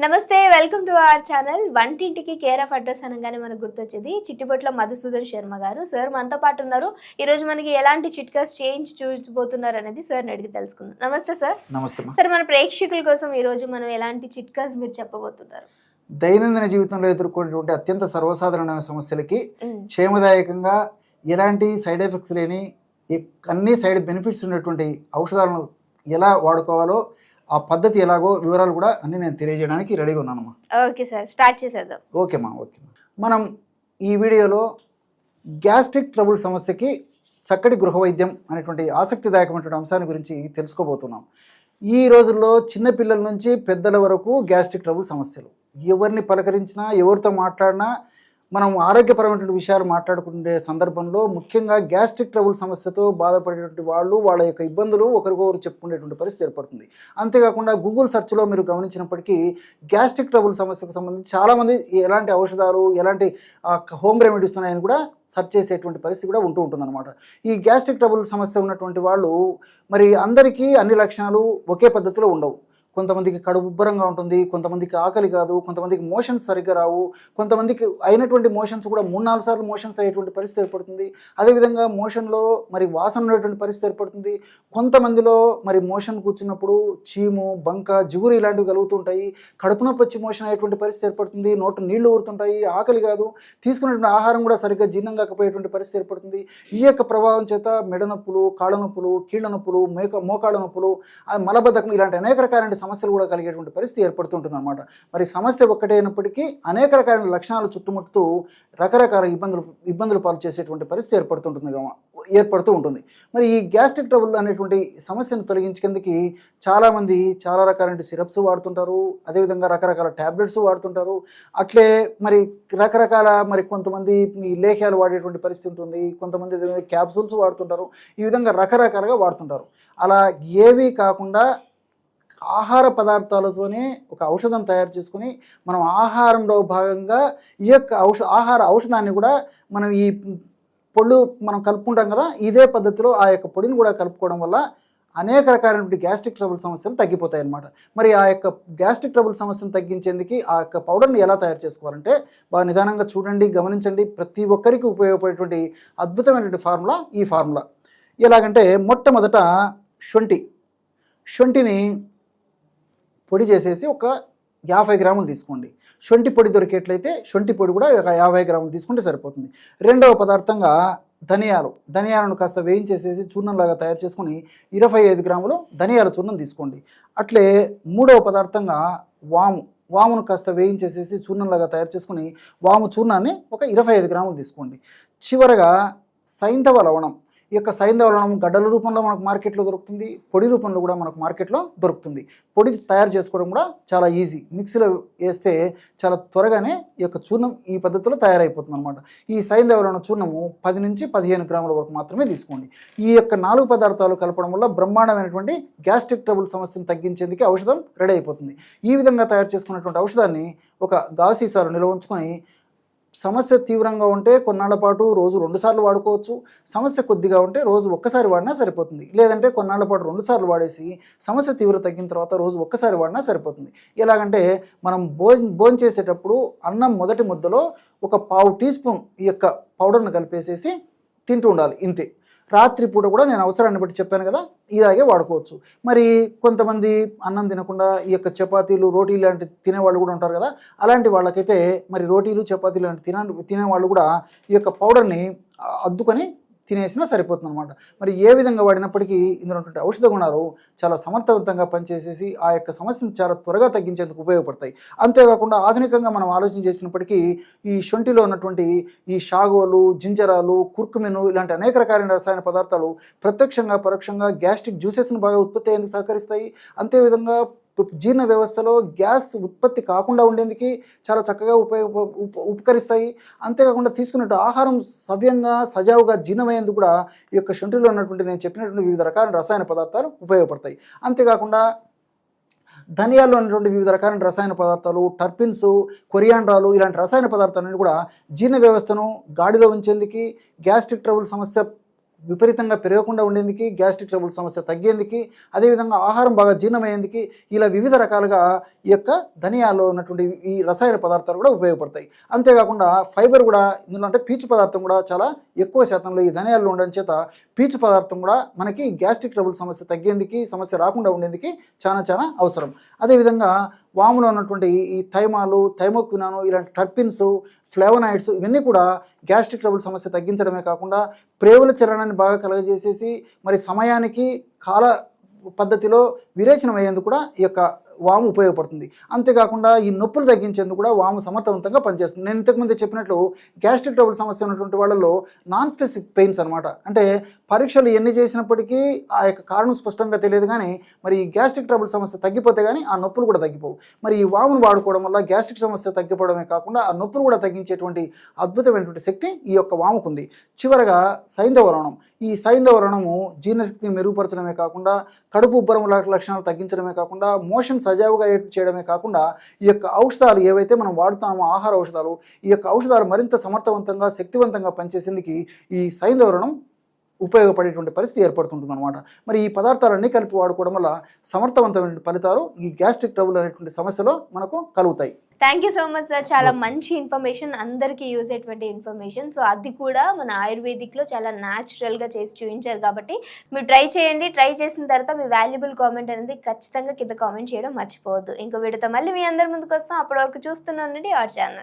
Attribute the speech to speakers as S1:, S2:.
S1: నమస్తే, welcome to our channel. వంటింటికి care of address అనగానే మనకు గుర్తొచ్చేది చిట్టిబొట్ల మధుసూదన్ శర్మ గారు. సార్ మనతో పాటు ఉన్నారు. ఈరోజు మనకి ఎలాంటి చిట్కాస్ చేంజ్ చూసిపోతున్నారు అనేది సార్ని అడిగి తెలుసుకుందాం. నమస్తే సార్.
S2: నమస్తే.
S1: సార్, మన ప్రేక్షకుల కోసం ఈరోజు మనం ఎలాంటి చిట్కాస్ మీరు చెప్పబోతున్నారు?
S2: దైనందిన జీవితంలో ఎదుర్కొనేటువంటి అత్యంత సర్వసాధారణమైన సమస్యలకి క్షేమదాయకంగా ఎలాంటి సైడ్ ఎఫెక్ట్స్ లేని అన్ని సైడ్ బెనిఫిట్స్ ఉన్నటువంటి ఔషధాలను ఎలా వాడుకోవాలో ఆ పద్ధతి ఎలాగో వివరాలు కూడా అన్ని నేను తెలియజేయడానికి రెడీగా ఉన్నానమ్మా.
S1: ఓకే సార్, స్టార్ట్ చేసేద్దాం.
S2: ఓకేమ్మా. మనం ఈ వీడియోలో గ్యాస్ట్రిక్ ట్రబుల్ సమస్యకి చక్కటి గృహ వైద్యం అనేటువంటి ఆసక్తిదాయకమైనటువంటి అంశాన్ని గురించి తెలుసుకోబోతున్నాం. ఈ రోజుల్లో చిన్నపిల్లల నుంచి పెద్దల వరకు గ్యాస్ట్రిక్ ట్రబుల్ సమస్యలు. ఎవరిని పలకరించినా, ఎవరితో మాట్లాడినా, మనం ఆరోగ్యపరమైనటువంటి విషయాలు మాట్లాడుకునే సందర్భంలో ముఖ్యంగా గ్యాస్ట్రిక్ ట్రబుల్ సమస్యతో బాధపడేటువంటి వాళ్ళు వాళ్ళ యొక్క ఇబ్బందులు ఒకరికొకరు చెప్పుకునేటువంటి పరిస్థితి ఏర్పడుతుంది. అంతేకాకుండా గూగుల్ సెర్చ్లో మీరు గమనించినప్పటికీ గ్యాస్ట్రిక్ ట్రబుల్ సమస్యకు సంబంధించి చాలామంది ఎలాంటి ఔషధాలు, ఎలాంటి హోమ్ రెమెడీస్ ఉన్నాయని కూడా సెర్చ్ చేసేటువంటి పరిస్థితి కూడా ఉంటుందన్నమాట. ఈ గ్యాస్ట్రిక్ ట్రబుల్ సమస్య ఉన్నటువంటి వాళ్ళు మరి అందరికీ అన్ని లక్షణాలు ఒకే పద్ధతిలో ఉండవు. కొంతమందికి కడుపు ఉబ్బరంగా ఉంటుంది, కొంతమందికి ఆకలి కాదు, కొంతమందికి మోషన్స్ సరిగ్గా రావు, కొంతమందికి అయినటువంటి మోషన్స్ కూడా 3-4 సార్లు మోషన్స్ అయ్యేటువంటి పరిస్థితి ఏర్పడుతుంది. అదేవిధంగా మోషన్లో మరి వాసన ఉండేటువంటి పరిస్థితి ఏర్పడుతుంది. కొంతమందిలో మరి మోషన్ కూర్చున్నప్పుడు చీము, బంక, జిగురు ఇలాంటివి కలుగుతుంటాయి. కడుపు నొప్పి వచ్చి మోషన్ అయ్యేటువంటి పరిస్థితి ఏర్పడుతుంది. నోటు నీళ్లు ఊరుతుంటాయి. ఆకలి కాదు, తీసుకున్నటువంటి ఆహారం కూడా సరిగ్గా జీర్ణం కాకపోయేటువంటి పరిస్థితి ఏర్పడుతుంది. ఈ యొక్క ప్రభావం చేత మెడ నొప్పులు, కాళ్ళ నొప్పులు, కీళ్ళ నొప్పులు, మోకాళ్ళ నొప్పులు, మలబద్ధకం ఇలాంటి అనేక రకాలైన సమస్యలు కూడా కలిగేటువంటి పరిస్థితి ఏర్పడుతుంటుంది అనమాట. మరి సమస్య ఒక్కటే అయినప్పటికీ అనేక రకాలైన లక్షణాలు చుట్టుముట్టుతూ రకరకాల ఇబ్బందులు పాలు చేసేటువంటి పరిస్థితి ఏర్పడుతూ ఉంటుంది. మరి ఈ గ్యాస్ట్రిక్ ట్రబుల్ అనేటువంటి సమస్యను తొలగించేందుకు చాలామంది చాలా రకాలైన సిరప్స్ వాడుతుంటారు. అదేవిధంగా రకరకాల ట్యాబ్లెట్స్ వాడుతుంటారు. అట్లే మరి రకరకాల మరి కొంతమంది ఈ లేహ్యాలు వాడేటువంటి పరిస్థితి ఉంటుంది. కొంతమంది క్యాప్సూల్స్ వాడుతుంటారు. ఈ విధంగా రకరకాలుగా వాడుతుంటారు. అలా ఏవి కాకుండా ఆహార పదార్థాలతోనే ఒక ఔషధం తయారు చేసుకుని మనం ఆహారంలో భాగంగా ఈ యొక్క ఔషధాన్ని కూడా మనం ఈ పొళ్ళు మనం కలుపుకుంటాం కదా, ఇదే పద్ధతిలో ఆ యొక్క పొడిని కూడా కలుపుకోవడం వల్ల అనేక రకాలైనటువంటి గ్యాస్ట్రిక్ ట్రబుల్ సమస్యలు తగ్గిపోతాయి అన్నమాట. మరి ఆ యొక్క గ్యాస్ట్రిక్ ట్రబుల్ సమస్యను తగ్గించేందుకు ఆ యొక్క పౌడర్ని ఎలా తయారు చేసుకోవాలంటే బాగా నిదానంగా చూడండి, గమనించండి. ప్రతి ఒక్కరికి ఉపయోగపడేటువంటి అద్భుతమైనటువంటి ఫార్ములా ఈ ఫార్ములా. ఎలాగంటే మొట్టమొదట శొంఠిని పొడి చేసేసి ఒక 50 గ్రాములు తీసుకోండి. శొంఠి పొడి దొరికేట్లయితే శొంఠి పొడి కూడా ఒక 50 గ్రాములు తీసుకుంటే సరిపోతుంది. రెండవ పదార్థంగా ధనియాలను కాస్త వేయించేసేసి చూర్ణంలాగా తయారు చేసుకుని 25 గ్రాములు ధనియాల చూర్ణం తీసుకోండి. అట్లే మూడవ పదార్థంగా వామును కాస్త వేయించేసేసి చూర్ణంలాగా తయారు చేసుకుని వాము చూర్ణాన్ని ఒక 25 గ్రాములు తీసుకోండి. చివరగా సైంధవ లవణం. ఈ యొక్క సైంధవ లవణం గడ్డల రూపంలో మనకు మార్కెట్లో దొరుకుతుంది, పొడి రూపంలో కూడా మనకు మార్కెట్లో దొరుకుతుంది. పొడి తయారు చేసుకోవడం కూడా చాలా ఈజీ. మిక్సీలో వేస్తే చాలా త్వరగానే ఈ యొక్క చూర్ణం ఈ పద్ధతిలో తయారైపోతుంది అనమాట. ఈ సైంధవ లవణ చూర్ణము 10 నుంచి 15 గ్రాముల వరకు మాత్రమే తీసుకోండి. ఈ యొక్క 4 పదార్థాలు కలపడం వల్ల బ్రహ్మాండమైనటువంటి గ్యాస్ట్రిక్ ట్రబుల్ సమస్యను తగ్గించేందుకు ఔషధం రెడీ అయిపోతుంది. ఈ విధంగా తయారు చేసుకున్నటువంటి ఔషధాన్ని ఒక గాజు సీసాలో నిల్వ ఉంచుకొని సమస్య తీవ్రంగా ఉంటే కొన్నాళ్ల పాటు రోజు 2 సార్లు వాడుకోవచ్చు. సమస్య కొద్దిగా ఉంటే రోజు ఒక్కసారి వాడినా సరిపోతుంది. లేదంటే కొన్నాళ్ల పాటు 2 సార్లు వాడేసి సమస్య తీవ్రత తగ్గిన తర్వాత రోజు ఒక్కసారి వాడినా సరిపోతుంది. ఎలాగంటే మనం భోజనం చేసేటప్పుడు అన్నం మొదటి ముద్దలో ఒక 1/2 టీ స్పూన్ ఈ యొక్క పౌడర్ను కలిపేసేసి తింటూ ఉండాలి, ఇంతే. రాత్రి పూట కూడా నేను అవసరాన్ని బట్టి చెప్పాను కదా, ఇలాగే వాడుకోవచ్చు. మరి కొంతమంది అన్నం తినకుండా ఈ యొక్క చపాతీలు, రోటీలు లాంటి తినేవాళ్ళు కూడా ఉంటారు కదా, అలాంటి వాళ్ళకైతే మరి రోటీలు, చపాతీలు లాంటి తినేవాళ్ళు కూడా ఈ యొక్క పౌడర్ని అద్దుకొని తినేసినా సరిపోతుంది అనమాట. మరి ఏ విధంగా వాడినప్పటికీ ఇందులో ఉన్నటువంటి ఔషధ గుణాలు చాలా సమర్థవంతంగా పనిచేసేసి ఆ యొక్క సమస్యను చాలా త్వరగా తగ్గించేందుకు ఉపయోగపడతాయి. అంతేకాకుండా ఆధునికంగా మనం ఆలోచన చేసినప్పటికీ ఈ శొంఠిలో ఉన్నటువంటి ఈ షాగోలు, జింజరాలు, కుర్కుమిను ఇలాంటి అనేక రకాలైన రసాయన పదార్థాలు ప్రత్యక్షంగా పరోక్షంగా గ్యాస్ట్రిక్ జ్యూసెస్ను బాగా ఉత్పత్తి అయ్యేందుకు సహకరిస్తాయి. అంతేవిధంగా జీర్ణ వ్యవస్థలో గ్యాస్ ఉత్పత్తి కాకుండా ఉండేందుకు చాలా చక్కగా ఉపకరిస్తాయి. అంతేకాకుండా తీసుకున్నట్టు ఆహారం సవ్యంగా సజావుగా జీర్ణమయ్యేందుకు కూడా ఈ యొక్క శొంఠిలో ఉన్నటువంటి నేను చెప్పినటువంటి వివిధ రకాల రసాయన పదార్థాలు ఉపయోగపడతాయి. అంతేకాకుండా ధనియాల్లో ఉన్నటువంటి వివిధ రకాలైన రసాయన పదార్థాలు, టర్పిన్స్, కొరియాండ్రాలు ఇలాంటి రసాయన పదార్థాలన్నీ కూడా జీర్ణ వ్యవస్థను గాడిలో ఉంచేందుకు, గ్యాస్ట్రిక్ ట్రబుల్ సమస్య విపరీతంగా పెరగకుండా ఉండేందుకు, గ్యాస్ట్రిక్ ట్రబుల్ సమస్య తగ్గేందుకు, అదేవిధంగా ఆహారం బాగా జీర్ణమయ్యేందుకు ఇలా వివిధ రకాలుగా ఈ యొక్క ధనియాల్లో ఉన్నటువంటి ఈ రసాయన పదార్థాలు కూడా ఉపయోగపడతాయి. అంతేకాకుండా ఫైబర్ కూడా ఇందులో అంటే పీచు పదార్థం కూడా చాలా ఎక్కువ శాతంలో ఈ ధనియాల్లో ఉండడం చేత పీచు పదార్థం కూడా మనకి గ్యాస్ట్రిక్ ట్రబుల్ సమస్య తగ్గేందుకు, సమస్య రాకుండా ఉండేందుకు చాలా అవసరం. అదేవిధంగా వాములో ఉన్నటువంటి ఈ థైమాలు, థైమోక్వినాను ఇలాంటి టర్పిన్స్, ఫ్లేవనాయిడ్స్ ఇవన్నీ కూడా గ్యాస్ట్రిక్ ట్రబుల్ సమస్య తగ్గించడమే కాకుండా ప్రేవుల చలనాన్ని బాగా కలుగజేసేసి మరి సమయానికి కాల పద్ధతిలో విరేచనం అయ్యేందుకు కూడా ఈ యొక్క వాము ఉపయోగపడుతుంది. అంతేకాకుండా ఈ నొప్పులు తగ్గించేందుకు కూడా వాము సమర్థవంతంగా పనిచేస్తుంది. నేను ఇంతకుముందే చెప్పినట్లు గ్యాస్ట్రిక్ ట్రబుల్ సమస్య ఉన్నటువంటి వాళ్ళలో నాన్ స్పెసిఫిక్ పెయిన్స్ అనమాట, అంటే పరీక్షలు ఎన్ని చేసినప్పటికీ ఆ యొక్క కారణం స్పష్టంగా తెలియదు, కానీ మరి ఈ గ్యాస్ట్రిక్ ట్రబుల్ సమస్య తగ్గిపోతే కానీ ఆ నొప్పులు కూడా తగ్గిపోవు. మరి ఈ వామును వాడుకోవడం వల్ల గ్యాస్ట్రిక్ సమస్య తగ్గిపోవడమే కాకుండా ఆ నొప్పులు కూడా తగ్గించేటువంటి అద్భుతమైనటువంటి శక్తి ఈ యొక్క వాముకుంది. చివరగా సైంధవ లవణం. ఈ సైంధవ లవణము జీర్ణశక్తిని మెరుగుపరచడమే కాకుండా, కడుపు ఉబ్బరం లక్షణాలు తగ్గించడమే కాకుండా, మోషన్ సజావుగా చేయడమే కాకుండా, ఈ యొక్క ఔషధాలు ఏవైతే మనం వాడుతామో ఆహార ఔషధాలు, ఈ యొక్క ఔషధాలు మరింత సమర్థవంతంగా శక్తివంతంగా పనిచేసేందుకు ఈ సైంధవరణం ఉపయోగపడేటువంటి పరిస్థితి ఏర్పడుతుంటుంది అనమాట. మరి ఈ పదార్థాలన్నీ కలిపి వాడుకోవడం వల్ల సమర్థవంతమైన ఫలితాలు ఈ గ్యాస్ట్రిక్ ట్రబుల్ అనేటువంటి సమస్యలో మనకు కలుగుతాయి.
S1: Thank you so much sir, చాలా మంచి ఇన్ఫర్మేషన్, అందరికీ యూజ్ అయ్యేటువంటి ఇన్ఫర్మేషన్. సో అది కూడా మన ఆయుర్వేదిక్లో చాలా న్యాచురల్గా చేసి చూపించారు కాబట్టి మీరు ట్రై చేయండి. ట్రై చేసిన తర్వాత మీ వాల్యుబుల్ కామెంట్ అనేది ఖచ్చితంగా కింద కామెంట్ చేయడం మర్చిపోవద్దు. ఇంకో వీడియోతో మళ్ళీ మీ అందరి ముందుకు వస్తాం. అప్పటి వరకు చూస్తూనే ఉండండి అవర్ ఛానల్.